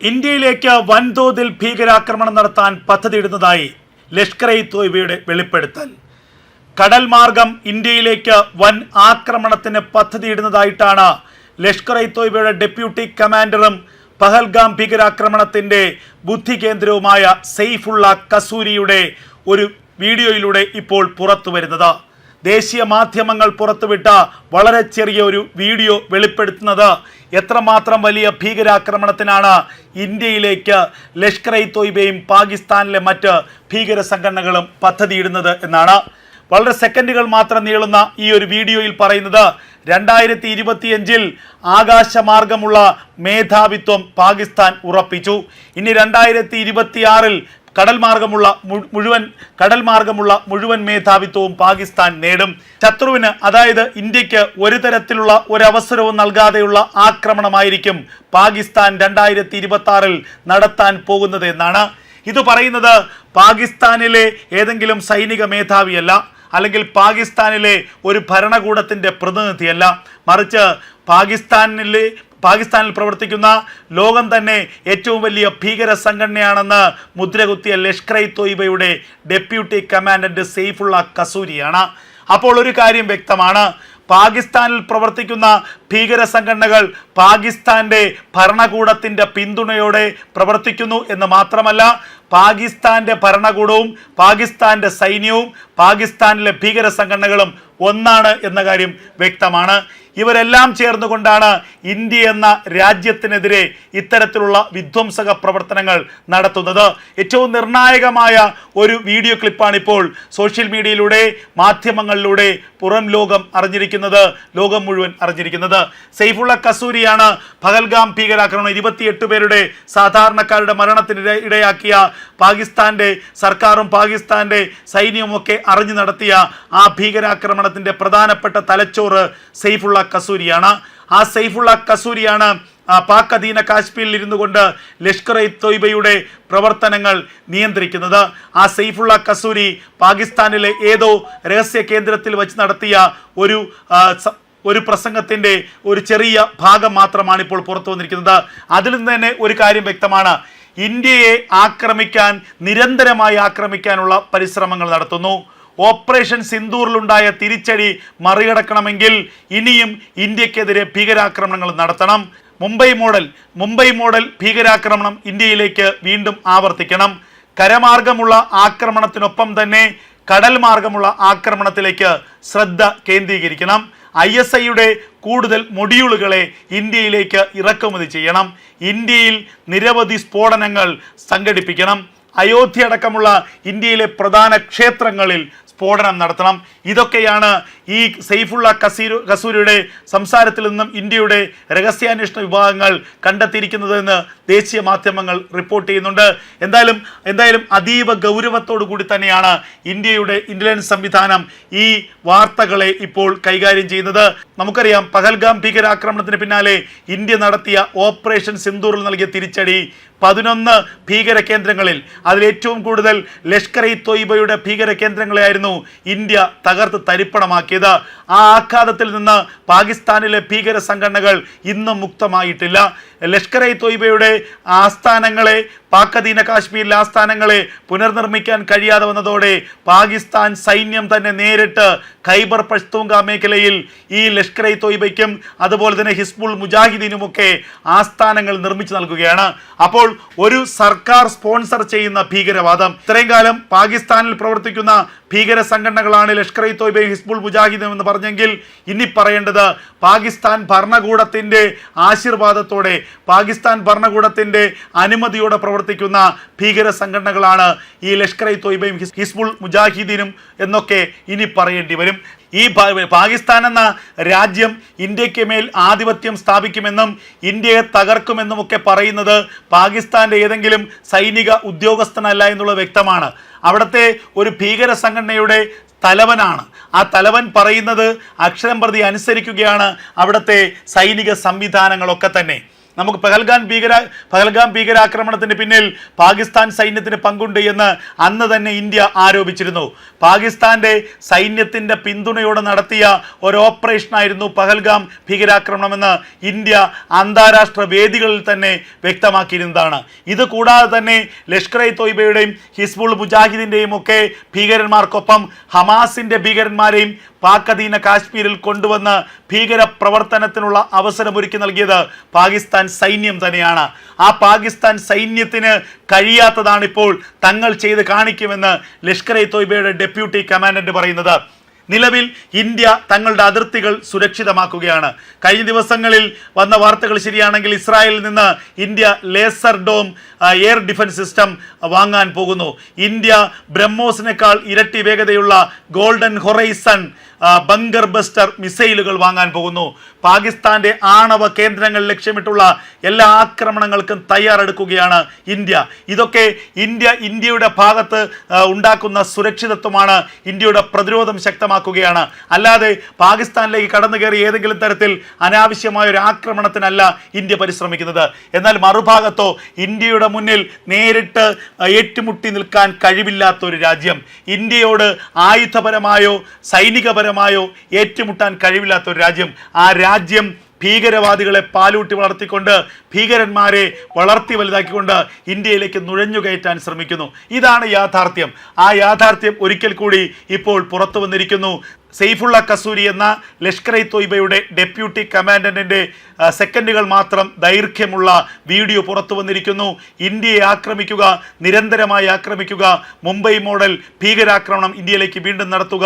ഇന്ത്യയിലേക്ക് വൻതോതിൽ ഭീകരാക്രമണം നടത്താൻ പദ്ധതിയിടുന്നതായി ലഷ്കർ-ഇ-തോയ്ബയുടെ വെളിപ്പെടുത്തൽ. കടൽ മാർഗം ഇന്ത്യയിലേക്ക് വൻ ആക്രമണത്തിന് പദ്ധതിയിടുന്നതായിട്ടാണ് ലഷ്കർ-ഇ-തോയ്ബയുടെ ഡെപ്യൂട്ടി കമാൻഡറും പഹൽഗാം ഭീകരാക്രമണത്തിന്റെ ബുദ്ധി കേന്ദ്രവുമായ സെയ്ഫുള്ള കസൂരിയുടെ ഒരു വീഡിയോയിലൂടെ ഇപ്പോൾ പുറത്തു വരുന്നത്. ദേശീയ മാധ്യമങ്ങൾ പുറത്തുവിട്ട വളരെ ചെറിയ ഒരു വീഡിയോ വെളിപ്പെടുത്തുന്നത് എത്രമാത്രം വലിയ ഭീകരാക്രമണത്തിനാണ് ഇന്ത്യയിലേക്ക് ലഷ്കർ-ഇ-തോയ്ബയും പാകിസ്ഥാനിലെ മറ്റ് ഭീകര സംഘടനകളും പദ്ധതിയിടുന്നത് എന്നാണ്. വളരെ സെക്കൻഡുകൾ മാത്രം നീളുന്ന ഈ ഒരു വീഡിയോയിൽ പറയുന്നത് 2025 ആകാശമാർഗമുള്ള മേധാവിത്വം പാകിസ്ഥാൻ ഉറപ്പിച്ചു. ഇനി 2026 കടൽ മാർഗമുള്ള മുഴുവൻ മേധാവിത്വവും പാകിസ്ഥാൻ നേടും. ശത്രുവിന്, അതായത് ഇന്ത്യക്ക് ഒരു തരത്തിലുള്ള ഒരവസരവും നൽകാതെയുള്ള ആക്രമണമായിരിക്കും പാകിസ്ഥാൻ 2026 നടത്താൻ പോകുന്നത് എന്നാണ്. ഇത് പറയുന്നത് പാകിസ്ഥാനിലെ ഏതെങ്കിലും സൈനിക മേധാവിയല്ല, അല്ലെങ്കിൽ പാകിസ്ഥാനിലെ ഒരു ഭരണകൂടത്തിൻ്റെ പ്രതിനിധിയല്ല, മറിച്ച് പാകിസ്ഥാനിൽ പ്രവർത്തിക്കുന്ന ലോകം തന്നെ ഏറ്റവും വലിയ ഭീകര സംഘടനയാണെന്ന് മുദ്രകുത്തിയ ലഷ്കർ-ഇ-തോയ്ബയുടെ ഡെപ്യൂട്ടി കമാൻഡന്റ് സെയ്ഫുള്ള കസൂരിയാണ്. അപ്പോൾ ഒരു കാര്യം വ്യക്തമാണ്, പാകിസ്ഥാനിൽ പ്രവർത്തിക്കുന്ന ഭീകര സംഘടനകൾ പാകിസ്ഥാന്റെ ഭരണകൂടത്തിന്റെ പിന്തുണയോടെ പ്രവർത്തിക്കുന്നു എന്ന് മാത്രമല്ല, പാകിസ്ഥാന്റെ ഭരണകൂടവും പാകിസ്ഥാന്റെ സൈന്യവും പാകിസ്ഥാനിലെ ഭീകര സംഘടനകളും ഒന്നാണ് എന്ന കാര്യം വ്യക്തമാണ്. ഇവരെല്ലാം ചേർന്നുകൊണ്ടാണ് ഇന്ത്യ എന്ന രാജ്യത്തിനെതിരെ ഇത്തരത്തിലുള്ള വിധ്വംസക പ്രവർത്തനങ്ങൾ നടത്തുന്നത്. ഏറ്റവും നിർണായകമായ ഒരു വീഡിയോ ക്ലിപ്പാണ് ഇപ്പോൾ സോഷ്യൽ മീഡിയയിലൂടെ, മാധ്യമങ്ങളിലൂടെ പുറം ലോകം അറിഞ്ഞിരിക്കുന്നത്, ലോകം മുഴുവൻ അറിഞ്ഞിരിക്കുന്നത്. സെയ്ഫുള്ള കസൂരിയാണ് പഹൽഗാം ഭീകരാക്രമണം 28 പേരുടെ സാധാരണക്കാരുടെ മരണത്തിന് ഇടയാക്കിയ പാകിസ്ഥാന്റെ സർക്കാരും പാകിസ്ഥാന്റെ സൈന്യവും ഒക്കെ അറിഞ്ഞു നടത്തിയ ആ ഭീകരാക്രമണത്തിന്റെ പ്രധാനപ്പെട്ട തലച്ചോറ് സെയ്ഫുള്ള കസൂരിയാണ്. ആ സെയ്ഫുള്ള കസൂരിയാണ് പാക് അധീന കാശ്മീരിൽ ഇരുന്നു കൊണ്ട് ലഷ്കർ-ഇ-തോയ്ബയുടെ പ്രവർത്തനങ്ങൾ നിയന്ത്രിക്കുന്നത്. ആ സെയ്ഫുള്ള കസൂരി പാകിസ്ഥാനിലെ ഏതോ രഹസ്യ കേന്ദ്രത്തിൽ വെച്ച് നടത്തിയ ഒരു പ്രസംഗത്തിൻ്റെ ഒരു ചെറിയ ഭാഗം മാത്രമാണ് ഇപ്പോൾ പുറത്തു വന്നിരിക്കുന്നത്. അതിൽ നിന്ന് തന്നെ ഒരു കാര്യം വ്യക്തമാണ്, ഇന്ത്യയെ നിരന്തരമായി ആക്രമിക്കാനുള്ള പരിശ്രമങ്ങൾ നടത്തുന്നു. ഓപ്പറേഷൻ സിന്ദൂറിലുണ്ടായ തിരിച്ചടി മറികടക്കണമെങ്കിൽ ഇനിയും ഇന്ത്യക്കെതിരെ ഭീകരാക്രമണങ്ങൾ നടത്തണം. മുംബൈ മോഡൽ ഭീകരാക്രമണം ഇന്ത്യയിലേക്ക് വീണ്ടും ആവർത്തിക്കണം. കരമാർഗമുള്ള ആക്രമണത്തിനൊപ്പം തന്നെ കടൽ മാർഗമുള്ള ആക്രമണത്തിലേക്ക് ശ്രദ്ധ കേന്ദ്രീകരിക്കണം. ISIയുടെ കൂടുതൽ മൊഡ്യൂളുകളെ ഇന്ത്യയിലേക്ക് ഇറക്കുമതി ചെയ്യണം. ഇന്ത്യയിൽ നിരവധി സ്ഫോടനങ്ങൾ സംഘടിപ്പിക്കണം. അയോധ്യ അടക്കമുള്ള ഇന്ത്യയിലെ പ്രധാന ക്ഷേത്രങ്ങളിൽ സ്ഫോടനം നടത്തണം. ഇതൊക്കെയാണ് ഈ സെയ്ഫുള്ള കസൂരിയുടെ സംസാരത്തിൽ നിന്നും ഇന്ത്യയുടെ രഹസ്യാന്വേഷണ വിഭാഗങ്ങൾ കണ്ടെത്തിയിരിക്കുന്നതെന്ന് ദേശീയ മാധ്യമങ്ങൾ റിപ്പോർട്ട് ചെയ്യുന്നുണ്ട്. എന്തായാലും അതീവ ഗൗരവത്തോടു കൂടി തന്നെയാണ് ഇന്ത്യയുടെ ഇന്റലിജൻസ് സംവിധാനം ഈ വാർത്തകളെ ഇപ്പോൾ കൈകാര്യം ചെയ്യുന്നത്. നമുക്കറിയാം, പഹൽഗാം ഭീകരാക്രമണത്തിന് പിന്നാലെ ഇന്ത്യ നടത്തിയ ഓപ്പറേഷൻ സിന്ദൂറിൽ നൽകിയ തിരിച്ചടി 11 ഭീകര കേന്ദ്രങ്ങളിൽ, അതിലേറ്റവും കൂടുതൽ ലഷ്കർ-ഇ-തോയ്ബയുടെ ഭീകര കേന്ദ്രങ്ങളെയായിരുന്നു ഇന്ത്യ തകർത്ത് തരിപ്പണമാക്കിയത്. ആ ആഘാതത്തിൽ നിന്ന് പാകിസ്ഥാനിലെ ഭീകര സംഘടനകൾ ഇന്നും മുക്തമായിട്ടില്ല. ലഷ്കർ-ഇ-തോയ്ബയുടെ ആസ്ഥാനങ്ങളെ, പാക് അധീന കാശ്മീരിലെ ആസ്ഥാനങ്ങളെ പുനർനിർമ്മിക്കാൻ കഴിയാതെ വന്നതോടെ പാകിസ്ഥാൻ സൈന്യം തന്നെ നേരിട്ട് ഖൈബർ പഷ്തൂങ്ക മേഖലയിൽ ഈ ലഷ്കർ-ഇ-തോയ്ബയ്ക്കും അതുപോലെ തന്നെ ഹിസ്ബുൾ മുജാഹിദീനുമൊക്കെ ആസ്ഥാനങ്ങൾ നിർമ്മിച്ചു നൽകുകയാണ്. അപ്പോൾ ഒരു സർക്കാർ സ്പോൺസർ ചെയ്യുന്ന ഭീകരവാദം, ഇത്രയും കാലം പാകിസ്ഥാനിൽ പ്രവർത്തിക്കുന്ന ഭീകര സംഘടനകളാണ് ലഷ്കർ-ഇ-തോയ്ബയും ഹിസ്ബുൾ മുജാഹിദീനും എന്ന് പറഞ്ഞെങ്കിൽ, ഇനി പറയേണ്ടത് പാകിസ്ഥാൻ ഭരണകൂടത്തിൻ്റെ ആശീർവാദത്തോടെ, പാകിസ്ഥാൻ ഭരണകൂടത്തിൻ്റെ അനുമതിയോടെ പ്രവർത്തിക്കുന്ന ഭീകര സംഘടനകളാണ് ഈ ലഷ്കർ-ഇ-തോയ്ബയും ഹിസ്ബുൾ മുജാഹിദീനും എന്നൊക്കെ ഇനി പറയേണ്ടി വരും. ഈ പാകിസ്ഥാൻ എന്ന രാജ്യം ഇന്ത്യക്ക് മേൽ ആധിപത്യം സ്ഥാപിക്കുമെന്നും ഇന്ത്യയെ തകർക്കുമെന്നുമൊക്കെ പറയുന്നത് പാകിസ്ഥാൻ്റെ ഏതെങ്കിലും സൈനിക ഉദ്യോഗസ്ഥനല്ല എന്നുള്ളത് വ്യക്തമാണ്. അവിടുത്തെ ഒരു ഭീകര സംഘടനയുടെ തലവനാണ്. ആ തലവൻ പറയുന്നത് അക്ഷരം പ്രതി അനുസരിക്കുകയാണ് അവിടുത്തെ സൈനിക സംവിധാനങ്ങളൊക്കെ തന്നെ. നമുക്ക് പഹൽഗാം ഭീകരാക്രമണത്തിന് പിന്നിൽ പാകിസ്ഥാൻ സൈന്യത്തിന് പങ്കുണ്ട് എന്ന് അന്ന് തന്നെ ഇന്ത്യ ആരോപിച്ചിരുന്നു. പാകിസ്ഥാന്റെ സൈന്യത്തിന്റെ പിന്തുണയോടെ നടത്തിയ ഒരു ഓപ്പറേഷനായിരുന്നു പഹൽഗാം ഭീകരാക്രമണമെന്ന് ഇന്ത്യ അന്താരാഷ്ട്ര വേദികളിൽ തന്നെ വ്യക്തമാക്കിയിരുന്നതാണ്. ഇത് കൂടാതെ തന്നെ ലഷ്കർ ഇ തോയ്ബയുടെയും ഹിസ്ബുൾ മുജാഹിദിന്റെയും ഒക്കെ ഭീകരന്മാർക്കൊപ്പം ഹമാസിന്റെ ഭീകരന്മാരെയും പാക് അധീന കാശ്മീരിൽ കൊണ്ടുവന്ന് ഭീകര പ്രവർത്തനത്തിനുള്ള അവസരമൊരുക്കി നൽകിയത് പാകിസ്ഥാൻ സൈന്യം തന്നെയാണ്. ആ പാകിസ്ഥാൻ സൈന്യത്തിന് കഴിയാത്തതാണ് ഇപ്പോൾ തങ്ങൾ ചെയ്ത് കാണിക്കുമെന്ന് ലഷ്കർ ഇ തോയ്ബയുടെ ഡെപ്യൂട്ടി കമാൻഡന്റ് പറയുന്നത്. നിലവിൽ ഇന്ത്യ തങ്ങളുടെ അതിർത്തികൾ സുരക്ഷിതമാക്കുകയാണ്. കഴിഞ്ഞ ദിവസങ്ങളിൽ വന്ന വാർത്തകൾ ശരിയാണെങ്കിൽ ഇസ്രായേലിൽ നിന്ന് India laser dome air defence system വാങ്ങാൻ പോകുന്നു. ഇന്ത്യ ബ്രഹ്മോസിനേക്കാൾ ഇരട്ടി വേഗതയുള്ള ഗോൾഡൻ ഹൊറൈസൺ ബങ്കർ ബസ്റ്റർ മിസൈലുകൾ വാങ്ങാൻ പോകുന്നു. പാകിസ്ഥാന്റെ ആണവ കേന്ദ്രങ്ങൾ ലക്ഷ്യമിട്ടുള്ള എല്ലാ ആക്രമണങ്ങൾക്കും തയ്യാറെടുക്കുകയാണ് ഇന്ത്യ. ഇതൊക്കെ ഇന്ത്യയുടെ ഭാഗത്ത് ഉണ്ടാക്കുന്ന സുരക്ഷിതത്വമാണ്, ഇന്ത്യയുടെ പ്രതിരോധം ശക്തമാക്കുകയാണ്. അല്ലാതെ പാകിസ്ഥാനിലേക്ക് കടന്നു കയറി ഏതെങ്കിലും തരത്തിൽ അനാവശ്യമായ ഒരു ആക്രമണത്തിനല്ല ഇന്ത്യ പരിശ്രമിക്കുന്നത്. എന്നാൽ മറുഭാഗത്തോ ഇന്ത്യയുടെ മുന്നിൽ നേരിട്ട് ഏറ്റുമുട്ടി നിൽക്കാൻ കഴിവില്ലാത്തൊരു രാജ്യം, ഇന്ത്യയോട് ആയുധപരമായോ സൈനികപരമായോ ഏറ്റുമുട്ടാൻ കഴിവില്ലാത്തൊരു രാജ്യം, ആ രാജ്യം ഭീകരവാദികളെ പാലൂട്ടി വളർത്തിക്കൊണ്ട് ഭീകരന്മാരെ വളർത്തി വലുതാക്കിക്കൊണ്ട് ഇന്ത്യയിലേക്ക് നുഴഞ്ഞുകയറ്റാൻ ശ്രമിക്കുന്നു. ഇതാണ് യാഥാർത്ഥ്യം. ആ യാഥാർത്ഥ്യം ഒരിക്കൽ കൂടി ഇപ്പോൾ പുറത്തു വന്നിരിക്കുന്നു. സെയ്ഫുള്ള കസൂരി എന്ന ലഷ്കർ ഇ തോയ്ബയുടെ ഡെപ്യൂട്ടി കമാൻഡന്റിന്റെ സെക്കൻഡുകൾ മാത്രം ദൈർഘ്യമുള്ള വീഡിയോ പുറത്തു വന്നിരിക്കുന്നു. ഇന്ത്യയെ ആക്രമിക്കുക, നിരന്തരമായി ആക്രമിക്കുക, മുംബൈ മോഡൽ ഭീകരാക്രമണം ഇന്ത്യയിലേക്ക് വീണ്ടും നടത്തുക,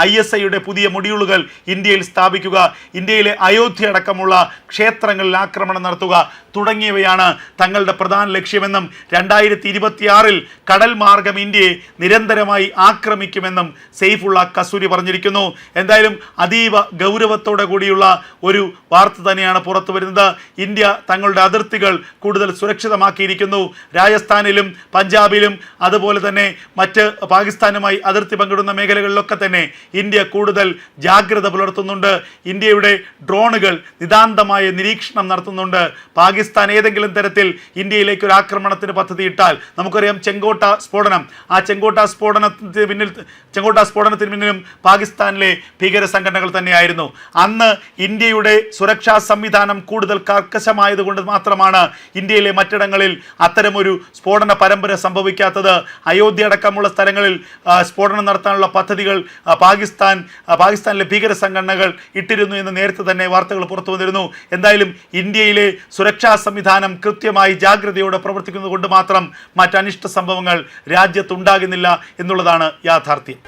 ISIയുടെ പുതിയ മൊഡ്യൂളുകൾ ഇന്ത്യയിൽ സ്ഥാപിക്കുക, ഇന്ത്യയിലെ അയോധ്യ അടക്കമുള്ള ക്ഷേത്രങ്ങളിൽ ആക്രമണം നടത്തുക തുടങ്ങിയവയാണ് തങ്ങളുടെ പ്രധാന ലക്ഷ്യമെന്നും 2026 കടൽ മാർഗം ഇന്ത്യയെ നിരന്തരമായി ആക്രമിക്കുമെന്നും സെയ്ഫുള്ള കസൂരി പറഞ്ഞിരിക്കുന്നു. എന്തായാലും അതീവ ഗൗരവത്തോടെ കൂടിയുള്ള ഒരു വാർത്ത തന്നെയാണ് പുറത്തു വരുന്നത്. ഇന്ത്യ തങ്ങളുടെ അതിർത്തികൾ കൂടുതൽ സുരക്ഷിതമാക്കിയിരിക്കുന്നു. രാജസ്ഥാനിലും പഞ്ചാബിലും അതുപോലെ തന്നെ മറ്റ് പാകിസ്ഥാനുമായി അതിർത്തി പങ്കിടുന്ന മേഖലകളിലൊക്കെ തന്നെ ഇന്ത്യ കൂടുതൽ ജാഗ്രത പുലർത്തുന്നുണ്ട്. ഇന്ത്യയുടെ ഡ്രോണുകൾ നിതാന്തമായ നിരീക്ഷണം നടത്തുന്നുണ്ട്. പാകിസ്ഥാൻ ഏതെങ്കിലും തരത്തിൽ ഇന്ത്യയിലേക്ക് ഒരു ആക്രമണത്തിന് പദ്ധതിയിട്ടാൽ, നമുക്കറിയാം ചെങ്കോട്ട സ്ഫോടനം, ആ ചെങ്കോട്ട സ്ഫോടനത്തിന് പിന്നിലും പാകിസ്ഥാനിലെ ഭീകര സംഘടനകൾ തന്നെയായിരുന്നു. അന്ന് ഇന്ത്യയുടെ സുരക്ഷാ സംവിധാനം കൂടുതൽ കർക്കശമായതുകൊണ്ട് മാത്രമാണ് ഇന്ത്യയിലെ മറ്റിടങ്ങളിൽ അത്തരമൊരു സ്ഫോടന പരമ്പര സംഭവിക്കാത്തത്. അയോധ്യ അടക്കമുള്ള സ്ഥലങ്ങളിൽ സ്ഫോടനം നടത്താനുള്ള പദ്ധതികൾ പാകിസ്ഥാനിലെ ഭീകര സംഘടനകൾ ഇട്ടിരുന്നു എന്ന് നേരത്തെ തന്നെ വാർത്തകൾ പുറത്തു വന്നിരുന്നു. എന്തായാലും ഇന്ത്യയിലെ സുരക്ഷാ സംവിധാനം കൃത്യമായി ജാഗ്രതയോടെ പ്രവർത്തിക്കുന്നത് കൊണ്ട് മാത്രം മറ്റനിഷ്ട സംഭവങ്ങൾ രാജ്യത്തുണ്ടാകുന്നില്ല എന്നുള്ളതാണ് യാഥാർത്ഥ്യം.